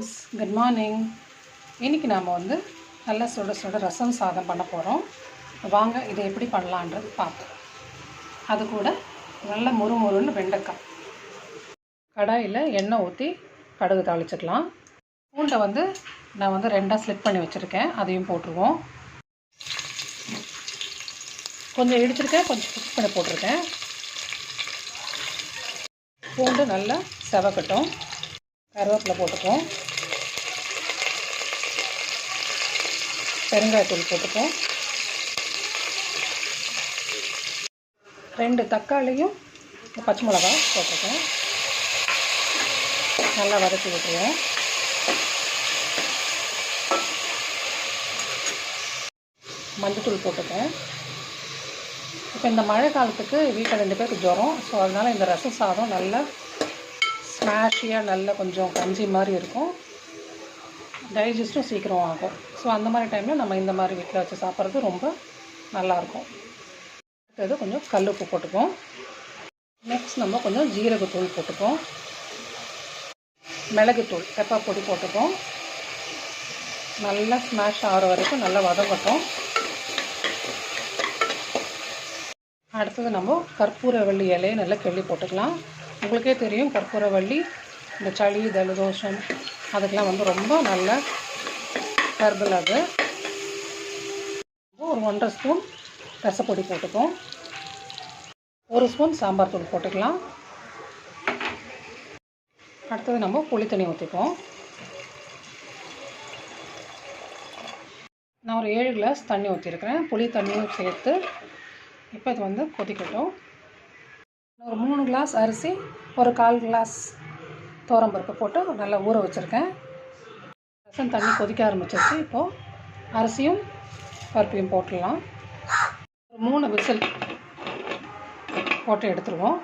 Friends, good morning. இன்றைக்கி நாம் வந்து நல்லா சுட சுட ரசம் சாதம் பண்ண போகிறோம். வாங்க இதை எப்படி பண்ணலான்றது பார்ப்போம். அது கூட நல்ல முறுமுறுன்னு வெண்டைக்காய். கடாயில் எண்ணெய் ஊற்றி கடுகு தாளிச்சிக்கலாம். பூண்டை வந்து நான் வந்து ரெண்டாக ஸ்லிப் பண்ணி வச்சுருக்கேன், அதையும் போட்டுருவோம். கொஞ்சம் இடிச்சிருக்கேன், கொஞ்சம் குக் பண்ணி போட்டிருக்கேன். பூண்டு நல்லா செவக்கட்டும். கருவேப்பிலை போட்டுப்போம். பெருங்காயத்தூள் போட்டுப்போம். 2 தக்காளியும் பச்சை மிளகா போட்டிருக்கேன். நல்லா வதக்கி விட்டுருவோம். மஞ்சத்தூள் போட்டுக்கேன். இப்போ இந்த மழை காலத்துக்கு வீட்டில் 2 பேருக்கு ஜுரம். ஸோ அதனால் இந்த ரசம் சாதம் நல்லா ஸ்மாஷியாக நல்லா கொஞ்சம் கஞ்சி மாதிரி இருக்கும். டைஜஸ்ட்டும் சீக்கிரம் ஆகும். ஸோ அந்த மாதிரி டைமில் நம்ம இந்த மாதிரி வீட்டில் வச்சு சாப்பிட்றது ரொம்ப நல்லாயிருக்கும். அடுத்தது கொஞ்சம் கல் உப்பு போட்டுப்போம். நெக்ஸ்ட் நம்ம கொஞ்சம் ஜீரகத்தூள் போட்டுப்போம். மிளகுத்தூள் பெப்பர் பொடி போட்டுப்போம். நல்லா ஸ்மாஷ் ஆகிற வரைக்கும் நல்லா வதங்கட்டும். அடுத்தது நம்ம கற்பூரவள்ளி இலையை நல்லா கிள்ளி போட்டுக்கலாம். உங்களுக்கே தெரியும், கற்பூரவள்ளி இந்த சளி ஜலதோஷம் அதுக்கெலாம் வந்து ரொம்ப நல்ல ஹெர்பல். அது ஒரு 1.5 ஸ்பூன் ரசப்பொடி போட்டுப்போம். 1 ஸ்பூன் சாம்பார் தூள் போட்டுக்கலாம். அடுத்தது நம்ம புளி தண்ணி ஊற்றிப்போம். நான் ஒரு 7 கிளாஸ் தண்ணி ஊற்றிருக்கிறேன், புளி தண்ணியும் சேர்த்து. இப்போ இது வந்து கொதிக்கட்டும். ஒரு 3 கிளாஸ் அரிசி, ஒரு 1/4 கிளாஸ் துவரம்பருப்பு போட்டு நல்லா ஊற வச்சுருக்கேன். ரசம் தண்ணி கொதிக்க ஆரம்பிச்சிருச்சு. இப்போது அரிசியும் பருப்பையும் போட்டுடலாம். ஒரு 3 விசில் போட்டு எடுத்துருவோம்.